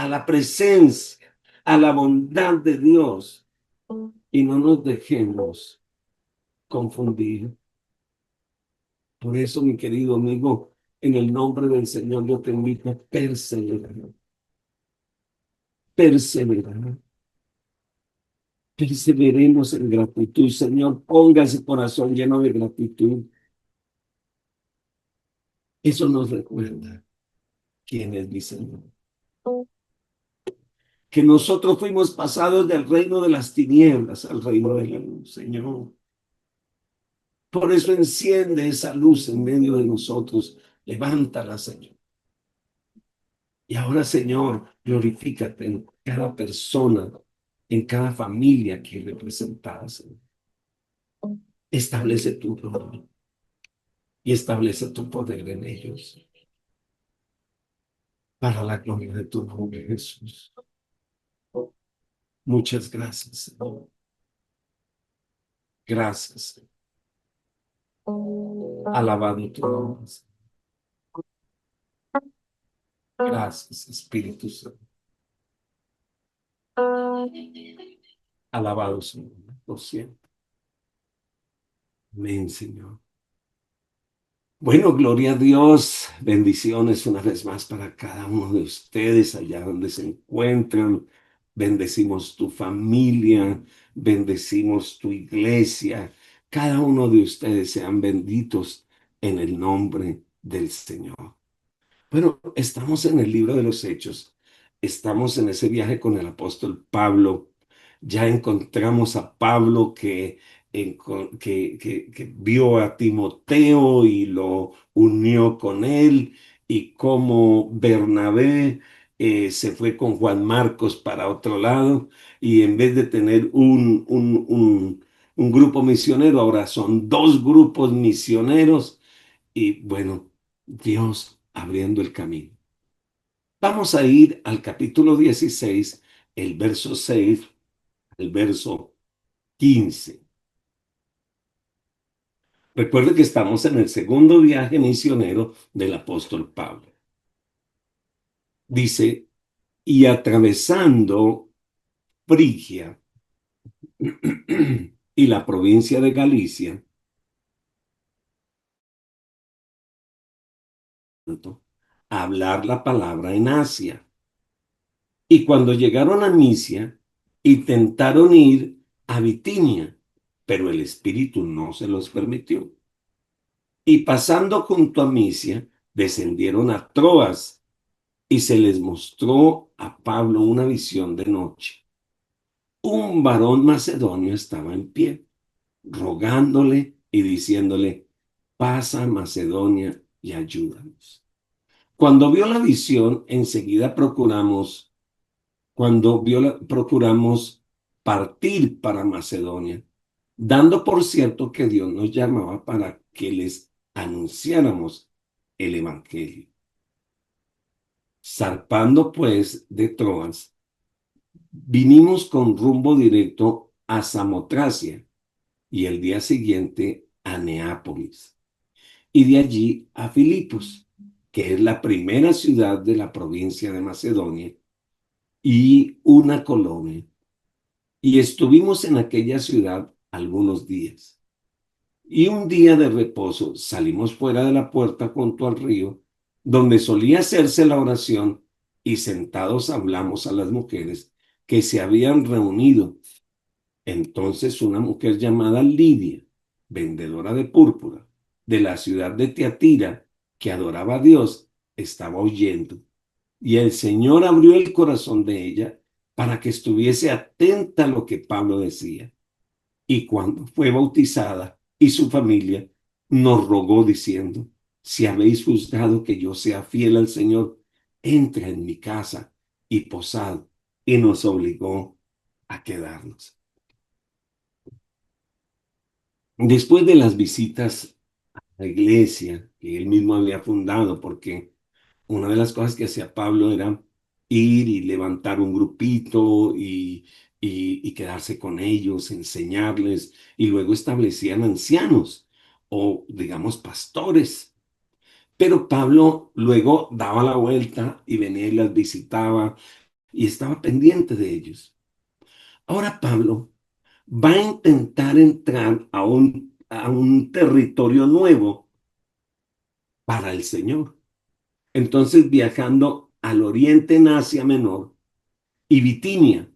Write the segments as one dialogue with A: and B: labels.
A: a la presencia, a la bondad de Dios y no nos dejemos confundir. Por eso, mi querido amigo, en el nombre del Señor yo te invito a perseverar, perseverar. Perseveremos en gratitud, Señor. Ponga ese corazón lleno de gratitud. Eso nos recuerda quién es mi Señor. Que nosotros fuimos pasados del reino de las tinieblas al reino de la luz, Señor. Por eso enciende esa luz en medio de nosotros. Levántala, Señor. Y ahora, Señor, glorifícate en cada persona, en cada familia aquí representada, Señor. Establece tu gloria y establece tu poder en ellos. Para la gloria de tu nombre, Jesús. Muchas gracias, Señor. Gracias, Señor. Alabado tu nombre, Señor. Gracias, Espíritu Santo. Alabado Señor, por siempre. Amén, Señor. Bueno, gloria a Dios. Bendiciones una vez más para cada uno de ustedes allá donde se encuentran. Bendecimos tu familia, bendecimos tu iglesia. Cada uno de ustedes sean benditos en el nombre del Señor. Bueno, estamos en el libro de los Hechos. Estamos en ese viaje con el apóstol Pablo. Ya encontramos a Pablo que vio a Timoteo y lo unió con él, y como Bernabé se fue con Juan Marcos para otro lado, y en vez de tener un grupo misionero, ahora son dos grupos misioneros, y bueno, Dios abriendo el camino. Vamos a ir al capítulo 16, el verso 6, el verso 15. Recuerde que estamos en el segundo viaje misionero del apóstol Pablo. Dice, y atravesando Frigia y la provincia de Galicia, a hablar la palabra en Asia. Y cuando llegaron a Misia, intentaron ir a Bitinia, pero el Espíritu no se los permitió. Y pasando junto a Misia, descendieron a Troas, y se les mostró a Pablo una visión de noche. Un varón macedonio estaba en pie, rogándole y diciéndole, pasa a Macedonia y ayúdanos. Cuando vio la visión, enseguida procuramos partir para Macedonia, dando por cierto que Dios nos llamaba para que les anunciáramos el Evangelio. Zarpando pues de Troas, vinimos con rumbo directo a Samotracia y el día siguiente a Neápolis, y de allí a Filipos, que es la primera ciudad de la provincia de Macedonia y una colonia. Y estuvimos en aquella ciudad algunos días. Y un día de reposo salimos fuera de la puerta junto al río, donde solía hacerse la oración, y sentados hablamos a las mujeres que se habían reunido. Entonces una mujer llamada Lidia, vendedora de púrpura, de la ciudad de Tiatira, que adoraba a Dios, estaba oyendo. Y el Señor abrió el corazón de ella para que estuviese atenta a lo que Pablo decía. Y cuando fue bautizada y su familia, nos rogó diciendo, si habéis juzgado que yo sea fiel al Señor, entra en mi casa y posad. Y nos obligó a quedarnos. Después de las visitas a la iglesia que él mismo había fundado, porque una de las cosas que hacía Pablo era ir y levantar un grupito y quedarse con ellos, enseñarles, y luego establecían ancianos o, digamos, pastores. Pero Pablo luego daba la vuelta y venía y las visitaba, y estaba pendiente de ellos. Ahora Pablo va a intentar entrar a un territorio nuevo para el Señor. Entonces, viajando al oriente en Asia Menor y Bitinia,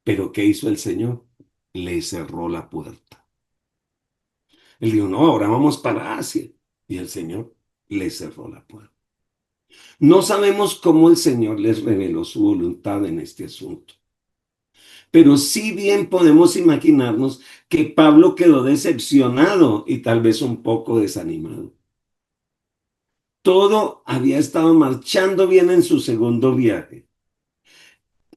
A: pero ¿qué hizo el Señor? Le cerró la puerta. Él dijo, no, ahora vamos para Asia. Y el Señor le cerró la puerta. No sabemos cómo el Señor les reveló su voluntad en este asunto, pero sí bien podemos imaginarnos que Pablo quedó decepcionado y tal vez un poco desanimado. Todo había estado marchando bien en su segundo viaje.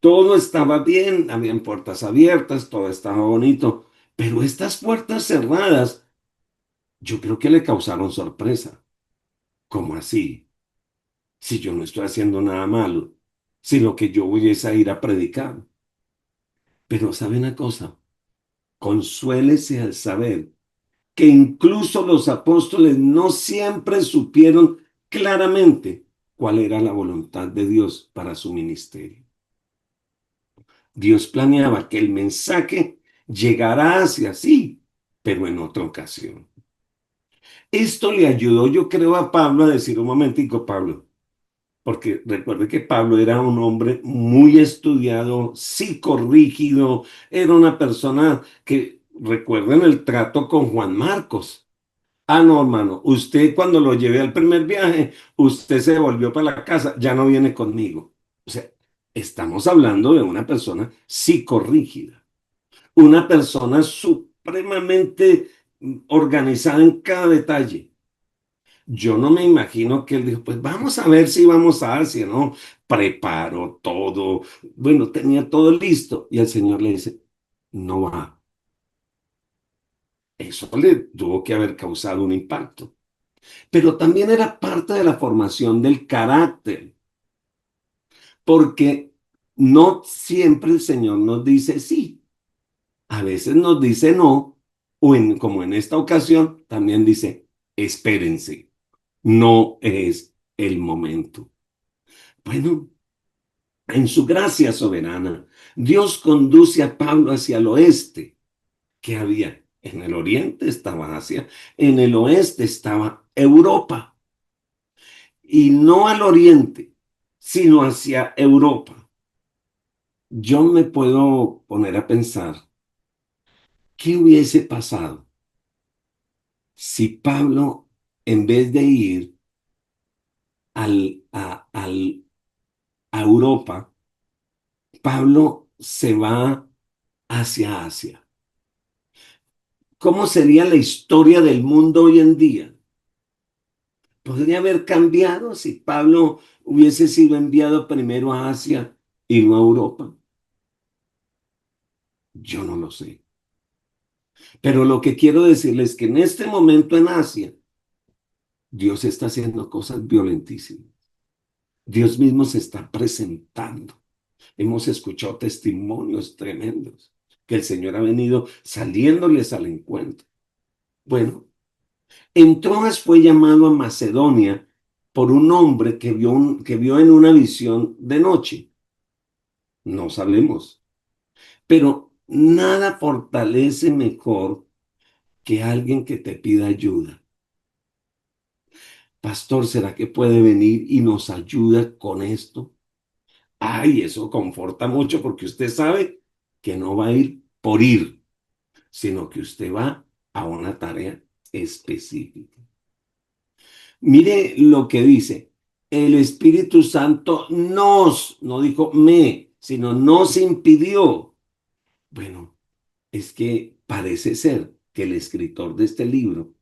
A: Todo estaba bien, habían puertas abiertas, todo estaba bonito, pero estas puertas cerradas, yo creo que le causaron sorpresa. ¿Cómo así? Si yo no estoy haciendo nada malo, si lo que yo voy es a ir a predicar. Pero ¿sabe una cosa? Consuélese al saber que incluso los apóstoles no siempre supieron claramente cuál era la voluntad de Dios para su ministerio. Dios planeaba que el mensaje llegara hacia sí, pero en otra ocasión. Esto le ayudó, yo creo, a Pablo a decir un momentico, Pablo, porque recuerde que Pablo era un hombre muy estudiado, psicorrígido, era una persona que, recuerden el trato con Juan Marcos. Ah, no, hermano, usted cuando lo llevé al primer viaje, usted se volvió para la casa, ya no viene conmigo. O sea, estamos hablando de una persona psicorrígida, una persona supremamente organizada en cada detalle. Yo no me imagino que él dijo, pues vamos a ver si vamos a Asia, ¿no? Preparó todo, bueno, tenía todo listo. Y el Señor le dice, no va. Eso le tuvo que haber causado un impacto. Pero también era parte de la formación del carácter, porque no siempre el Señor nos dice sí, a veces nos dice no, o como en esta ocasión, también dice, espérense, no es el momento. Bueno, en su gracia soberana, Dios conduce a Pablo hacia el oeste. ¿Qué había? En el oriente estaba Asia, en el oeste estaba Europa, y no al oriente, sino hacia Europa. Yo me puedo poner a pensar, ¿qué hubiese pasado si Pablo, en vez de ir a Europa, Pablo se va hacia Asia? ¿Cómo sería la historia del mundo hoy en día? ¿Podría haber cambiado si Pablo hubiese sido enviado primero a Asia y no a Europa? Yo no lo sé. Pero lo que quiero decirles es que en este momento en Asia, Dios está haciendo cosas violentísimas. Dios mismo se está presentando. Hemos escuchado testimonios tremendos que el Señor ha venido saliéndoles al encuentro. Bueno, en Troas fue llamado a Macedonia por un hombre que vio en una visión de noche. No sabemos. Pero nada fortalece mejor que alguien que te pida ayuda. Pastor, ¿será que puede venir y nos ayuda con esto? Ay, eso conforta mucho porque usted sabe que no va a ir por ir, sino que usted va a una tarea específica. Mire lo que dice. El Espíritu Santo no dijo me, sino nos impidió. Bueno, es que parece ser que el escritor de este libro,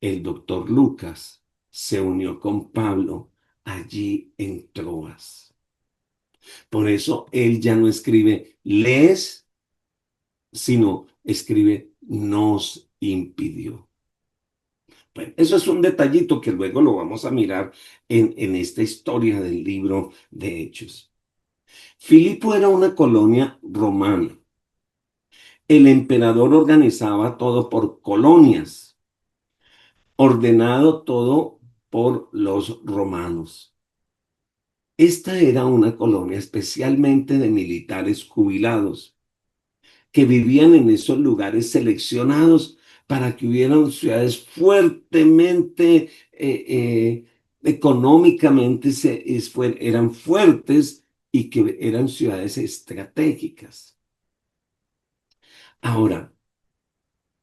A: el doctor Lucas, se unió con Pablo allí en Troas. Por eso él ya no escribe les, sino escribe nos impidió. Bueno, eso es un detallito que luego lo vamos a mirar en esta historia del libro de Hechos. Filipo era una colonia romana. El emperador organizaba todo por colonias, ordenado todo por los romanos. Esta era una colonia especialmente de militares jubilados que vivían en esos lugares seleccionados para que hubieran ciudades fuertemente, económicamente eran fuertes y que eran ciudades estratégicas. Ahora,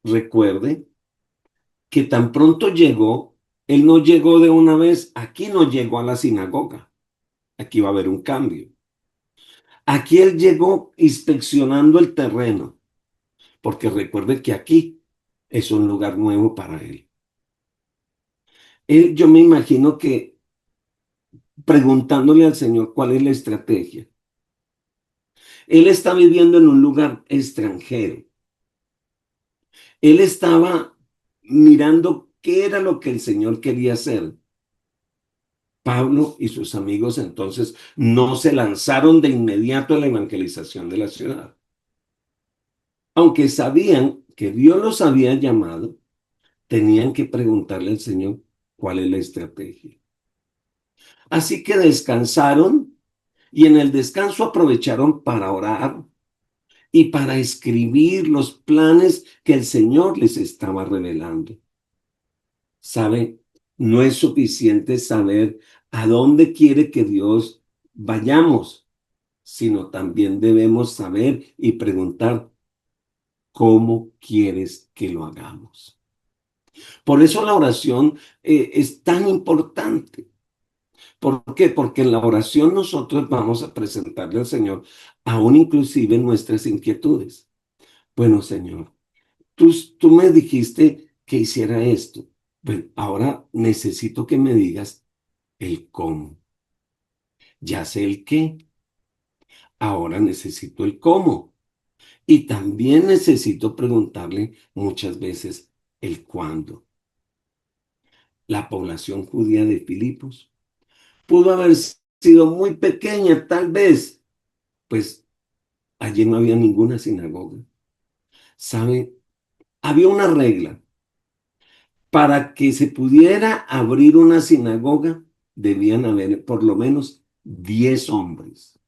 A: recuerde que tan pronto llegó, él no llegó de una vez, aquí no llegó a la sinagoga, aquí va a haber un cambio. Aquí él llegó inspeccionando el terreno, porque recuerde que aquí es un lugar nuevo para él. Yo me imagino que preguntándole al Señor cuál es la estrategia. Él está viviendo en un lugar extranjero. Él estaba mirando qué era lo que el Señor quería hacer. Pablo y sus amigos entonces no se lanzaron de inmediato a la evangelización de la ciudad. Aunque sabían que Dios los había llamado, tenían que preguntarle al Señor cuál es la estrategia. Así que descansaron y en el descanso aprovecharon para orar y para escribir los planes que el Señor les estaba revelando. ¿Sabe? No es suficiente saber a dónde quiere que Dios vayamos, sino también debemos saber y preguntar cómo quieres que lo hagamos. Por eso la oración es tan importante. ¿Por qué? Porque en la oración nosotros vamos a presentarle al Señor aún inclusive nuestras inquietudes. Bueno, Señor, tú me dijiste que hiciera esto. Bueno, ahora necesito que me digas el cómo. Ya sé el qué, ahora necesito el cómo. Y también necesito preguntarle muchas veces el cuándo. La población judía de Filipos pudo haber sido muy pequeña, tal vez, pues allí no había ninguna sinagoga. ¿Sabe? Había una regla. Para que se pudiera abrir una sinagoga, debían haber por lo menos 10 hombres.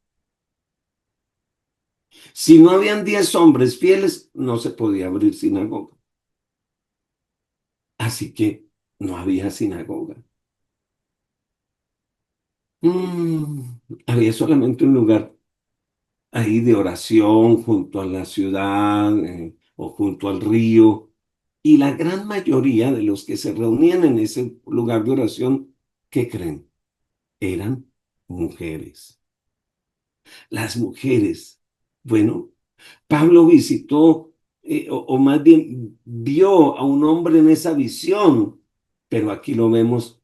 A: Si no habían 10 hombres fieles, no se podía abrir sinagoga. Así que no había sinagoga. Había solamente un lugar ahí de oración junto a la ciudad o junto al río. Y la gran mayoría de los que se reunían en ese lugar de oración, ¿qué creen? Eran mujeres. Las mujeres. Bueno, Pablo visitó, o más bien vio a un hombre en esa visión, pero aquí lo vemos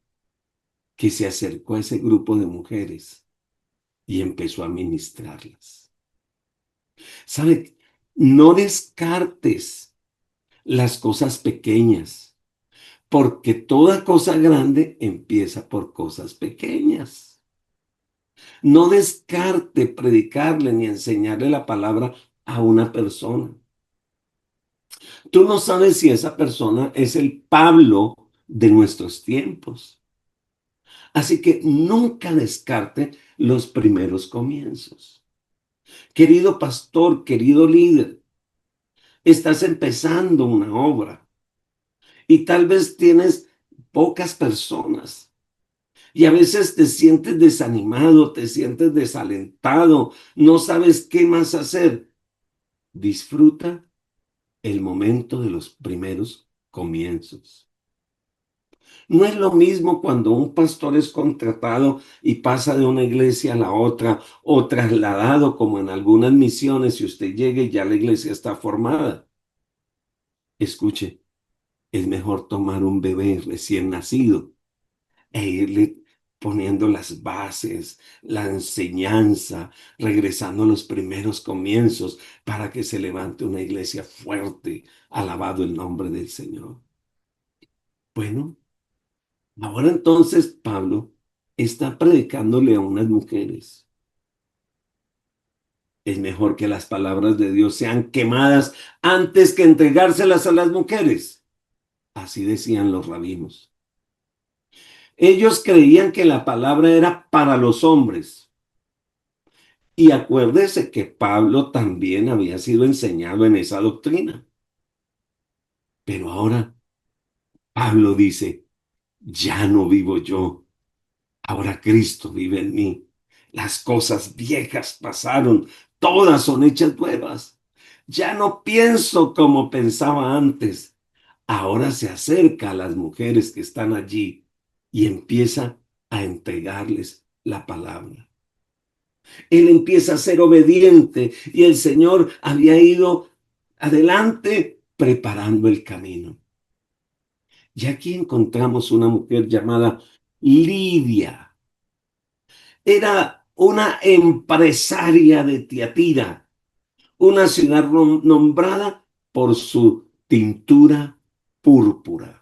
A: que se acercó a ese grupo de mujeres y empezó a ministrarlas. ¿Sabe? No descartes las cosas pequeñas, porque toda cosa grande empieza por cosas pequeñas. No descarte predicarle ni enseñarle la palabra a una persona. Tú no sabes si esa persona es el Pablo de nuestros tiempos. Así que nunca descarte los primeros comienzos. Querido pastor, querido líder, estás empezando una obra y tal vez tienes pocas personas y a veces te sientes desanimado, te sientes desalentado, no sabes qué más hacer. Disfruta el momento de los primeros comienzos. No es lo mismo cuando un pastor es contratado y pasa de una iglesia a la otra o trasladado como en algunas misiones y usted llega y ya la iglesia está formada. Escuche, es mejor tomar un bebé recién nacido e irle poniendo las bases, la enseñanza, regresando a los primeros comienzos para que se levante una iglesia fuerte, alabado el nombre del Señor. Bueno, ahora entonces Pablo está predicándole a unas mujeres. Es mejor que las palabras de Dios sean quemadas antes que entregárselas a las mujeres. Así decían los rabinos. Ellos creían que la palabra era para los hombres. Y acuérdese que Pablo también había sido enseñado en esa doctrina. Pero ahora Pablo dice, ya no vivo yo, ahora Cristo vive en mí. Las cosas viejas pasaron, todas son hechas nuevas. Ya no pienso como pensaba antes. Ahora se acerca a las mujeres que están allí y empieza a entregarles la palabra. Él empieza a ser obediente y el Señor había ido adelante preparando el camino. Y aquí encontramos una mujer llamada Lidia. Era una empresaria de Tiatira, una ciudad nombrada por su tintura púrpura.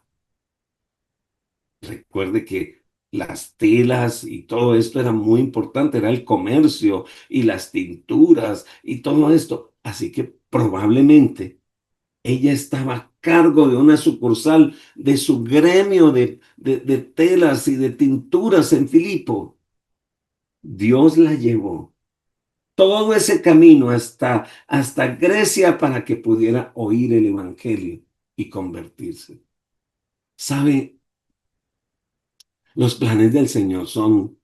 A: Recuerde que las telas y todo esto era muy importante, era el comercio y las tinturas y todo esto. Así que probablemente ella estaba a cargo de una sucursal de su gremio de telas y de tinturas en Filipo. Dios la llevó todo ese camino hasta Grecia para que pudiera oír el Evangelio y convertirse. ¿Sabe? Los planes del Señor son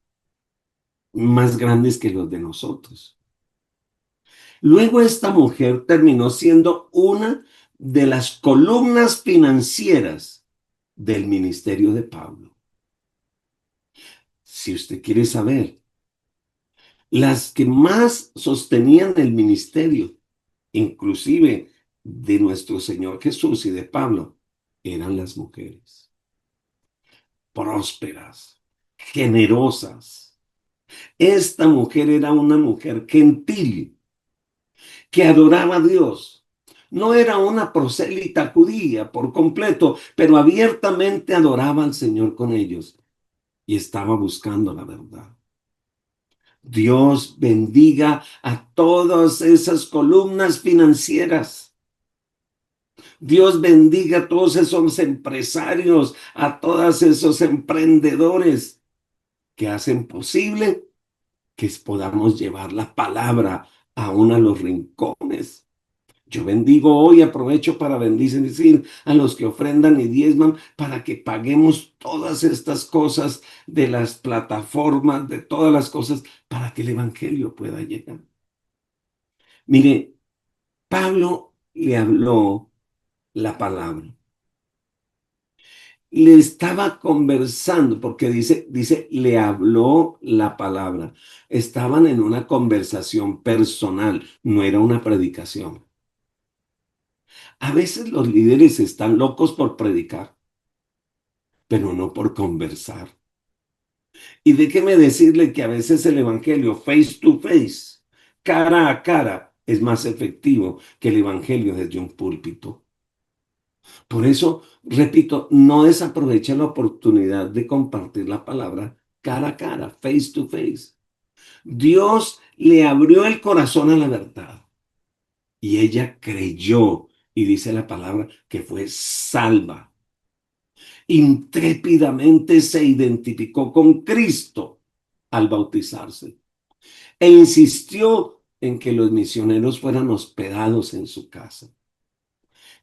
A: más grandes que los de nosotros. Luego esta mujer terminó siendo una de las columnas financieras del ministerio de Pablo. Si usted quiere saber, las que más sostenían el ministerio, inclusive de nuestro Señor Jesús y de Pablo, eran las mujeres. Prósperas, generosas. Esta mujer era una mujer gentil que adoraba a Dios. No era una prosélita judía por completo, pero abiertamente adoraba al Señor con ellos y estaba buscando la verdad. Dios bendiga a todas esas columnas financieras. Dios bendiga a todos esos empresarios, a todos esos emprendedores que hacen posible que podamos llevar la palabra aún a los rincones. Yo bendigo hoy, aprovecho para bendecir a los que ofrendan y diezman para que paguemos todas estas cosas de las plataformas, de todas las cosas, para que el Evangelio pueda llegar. Mire, Pablo le habló la palabra. Le estaba conversando, porque le habló la palabra. Estaban en una conversación personal, no era una predicación. A veces los líderes están locos por predicar, pero no por conversar. Y déjeme decirle que a veces el evangelio face to face, cara a cara, es más efectivo que el evangelio desde un púlpito. Por eso, repito, no desaproveche la oportunidad de compartir la palabra cara a cara, face to face. Dios le abrió el corazón a la verdad y ella creyó y dice la palabra que fue salva. Intrépidamente se identificó con Cristo al bautizarse e insistió en que los misioneros fueran hospedados en su casa.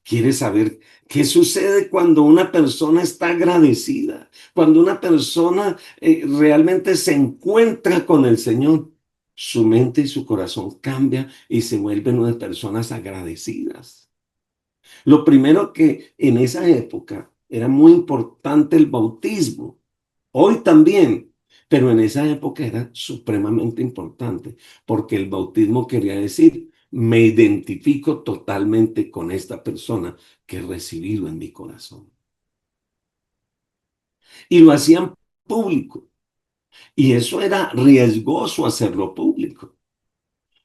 A: ¿Quiere saber qué sucede cuando una persona está agradecida? Cuando una persona realmente se encuentra con el Señor, su mente y su corazón cambia y se vuelven unas personas agradecidas. Lo primero que en esa época era muy importante el bautismo. Hoy también, pero en esa época era supremamente importante porque el bautismo quería decir, me identifico totalmente con esta persona que he recibido en mi corazón. Y lo hacían público. Y eso era riesgoso hacerlo público,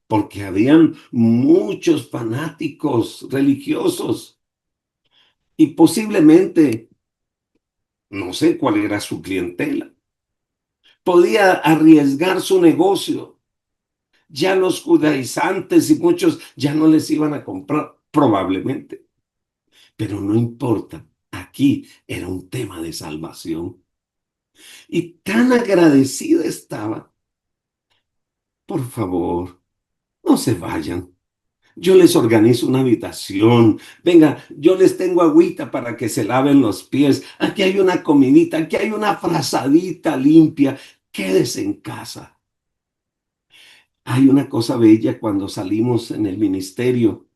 A: porque habían muchos fanáticos religiosos y posiblemente, no sé cuál era su clientela, podía arriesgar su negocio. Ya los judaizantes y muchos ya no les iban a comprar, probablemente. Pero no importa, aquí era un tema de salvación. Y tan agradecida estaba. Por favor, no se vayan. Yo les organizo una habitación. Venga, yo les tengo agüita para que se laven los pies. Aquí hay una comidita, aquí hay una frazadita limpia. Quédese en casa. Hay una cosa bella cuando salimos en el ministerio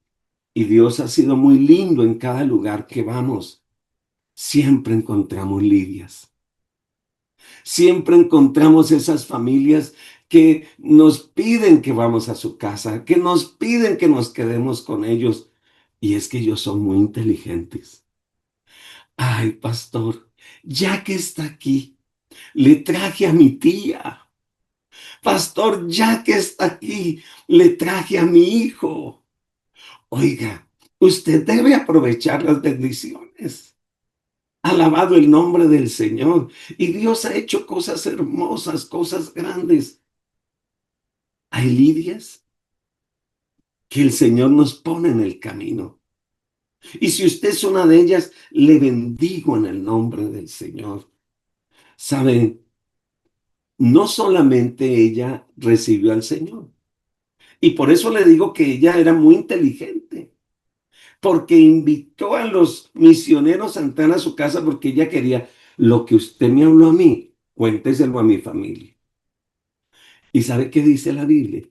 A: y Dios ha sido muy lindo en cada lugar que vamos. Siempre encontramos lidias. Siempre encontramos esas familias que nos piden que vamos a su casa, que nos piden que nos quedemos con ellos. Y es que ellos son muy inteligentes. Ay, pastor, ya que está aquí, le traje a mi tía. Pastor, ya que está aquí, le traje a mi hijo. Oiga, usted debe aprovechar las bendiciones. Alabado el nombre del Señor. Y Dios ha hecho cosas hermosas, cosas grandes. Hay lidias que el Señor nos pone en el camino. Y si usted es una de ellas, le bendigo en el nombre del Señor. Saben, no solamente ella recibió al Señor, y por eso le digo que ella era muy inteligente, porque invitó a los misioneros a entrar a su casa porque ella quería lo que usted me habló a mí, cuénteselo a mi familia. ¿Y sabe qué dice la Biblia?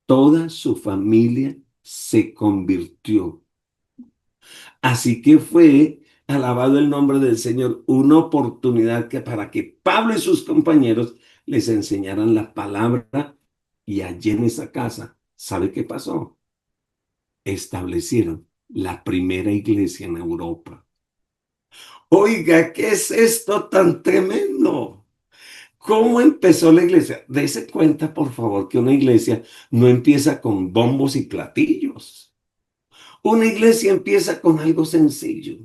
A: Toda su familia se convirtió. Así que fue, alabado el nombre del Señor, una oportunidad que para que Pablo y sus compañeros les enseñaran la palabra y allí en esa casa, ¿sabe qué pasó? Establecieron la primera iglesia en Europa. Oiga, ¿qué es esto tan tremendo? ¿Cómo empezó la iglesia? Dese cuenta, por favor, que una iglesia no empieza con bombos y platillos. Una iglesia empieza con algo sencillo.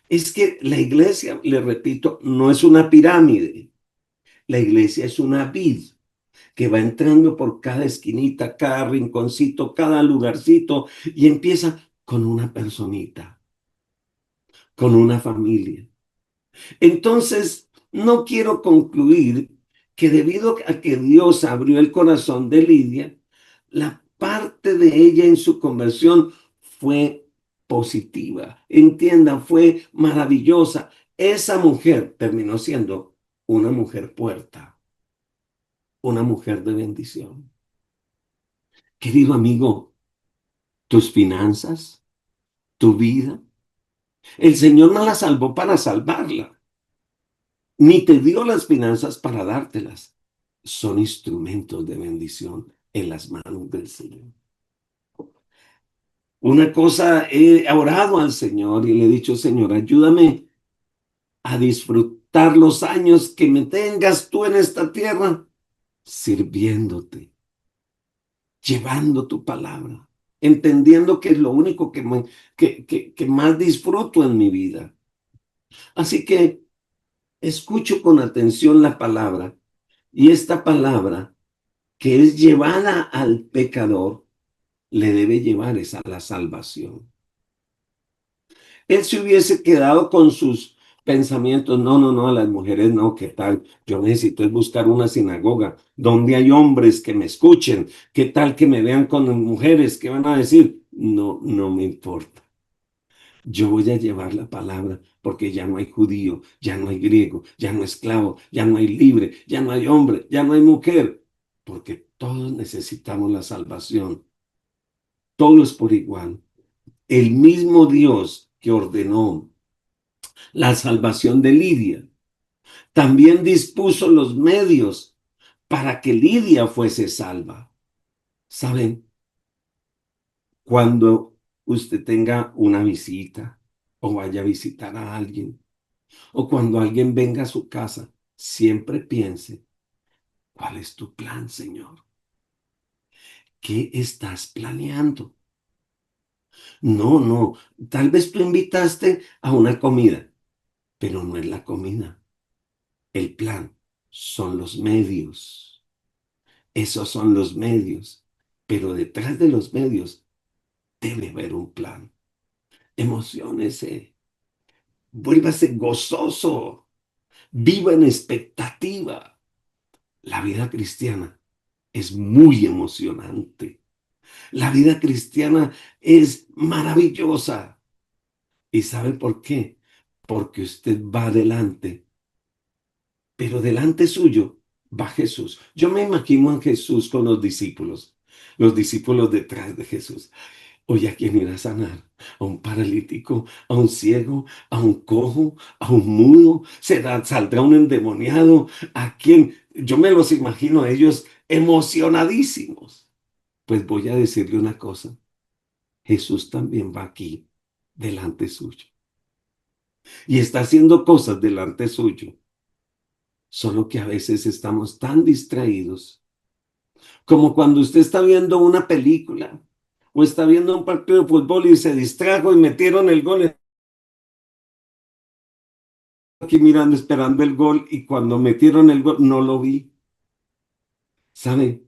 A: Es que la iglesia, le repito, no es una pirámide. La iglesia es una vid que va entrando por cada esquinita, cada rinconcito, cada lugarcito y empieza con una personita, con una familia. Entonces, no quiero concluir que debido a que Dios abrió el corazón de Lidia, la parte de ella en su conversión fue positiva. Entiendan, fue maravillosa. Esa mujer terminó siendo una mujer puerta, una mujer de bendición. Querido amigo, tus finanzas, tu vida, el Señor no la salvó para salvarla. Ni te dio las finanzas para dártelas. Son instrumentos de bendición en las manos del Señor. Una cosa, he orado al Señor y le he dicho, Señor, ayúdame a disfrutar los años que me tengas tú en esta tierra, sirviéndote, llevando tu palabra, entendiendo que es lo único que más disfruto en mi vida. Así que escucho con atención la palabra y esta palabra que es llevada al pecador, le debe llevar esa a la salvación. Él se hubiese quedado con sus pensamientos, no, no, no, a las mujeres no, ¿qué tal? Yo necesito es buscar una sinagoga donde hay hombres que me escuchen, ¿qué tal que me vean con mujeres? ¿Qué van a decir? No, no me importa. Yo voy a llevar la palabra porque ya no hay judío, ya no hay griego, ya no hay esclavo, ya no hay libre, ya no hay hombre, ya no hay mujer, porque todos necesitamos la salvación. Todo es por igual. El mismo Dios que ordenó la salvación de Lidia, también dispuso los medios para que Lidia fuese salva. ¿Saben? Cuando usted tenga una visita o vaya a visitar a alguien, o cuando alguien venga a su casa, siempre piense, ¿cuál es tu plan, Señor? ¿Qué estás planeando? No, no, tal vez tú invitaste a una comida, pero no es la comida. El plan son los medios. Esos son los medios. Pero detrás de los medios debe haber un plan. Emociónese. Vuélvase gozoso. Viva en expectativa. La vida cristiana es muy emocionante. La vida cristiana es maravillosa. ¿Y sabe por qué? Porque usted va adelante, pero delante suyo va Jesús. Yo me imagino a Jesús con los discípulos detrás de Jesús. Oye, ¿a quién irá a sanar? ¿A un paralítico? ¿A un ciego? ¿A un cojo? ¿A un mudo? ¿Saldrá un endemoniado? ¿A quién? Yo me los imagino a ellos emocionadísimos. Pues voy a decirle una cosa. Jesús también va aquí, delante suyo. Y está haciendo cosas delante suyo. Solo que a veces estamos tan distraídos, como cuando usted está viendo una película o está viendo un partido de fútbol y se distrajo y metieron el gol. Aquí mirando, esperando el gol y cuando metieron el gol no lo vi. ¿Sabe?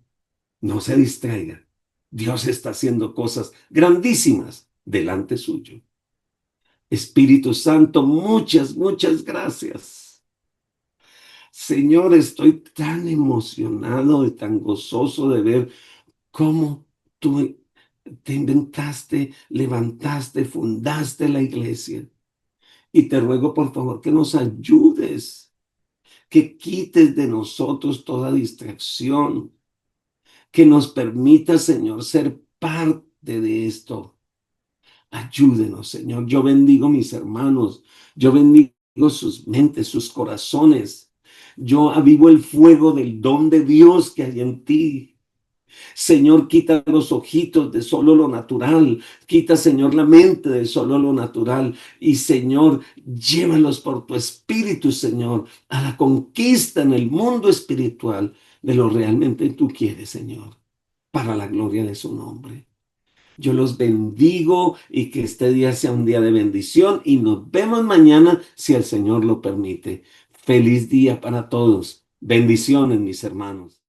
A: No se distraiga. Dios está haciendo cosas grandísimas delante suyo. Espíritu Santo, muchas gracias. Señor, estoy tan emocionado y tan gozoso de ver cómo tú te inventaste, levantaste, fundaste la iglesia. Y te ruego, por favor, que nos ayudes, que quites de nosotros toda distracción, que nos permita, Señor, ser parte de esto. Ayúdenos, Señor. Yo bendigo mis hermanos, yo bendigo sus mentes, sus corazones. Yo avivo el fuego del don de Dios que hay en ti. Señor, quita los ojitos de solo lo natural, quita, Señor, la mente de solo lo natural y, Señor, llévalos por tu espíritu, Señor, a la conquista en el mundo espiritual de lo realmente tú quieres, Señor, para la gloria de su nombre. Yo los bendigo y que este día sea un día de bendición y nos vemos mañana si el Señor lo permite. Feliz día para todos. Bendiciones, mis hermanos.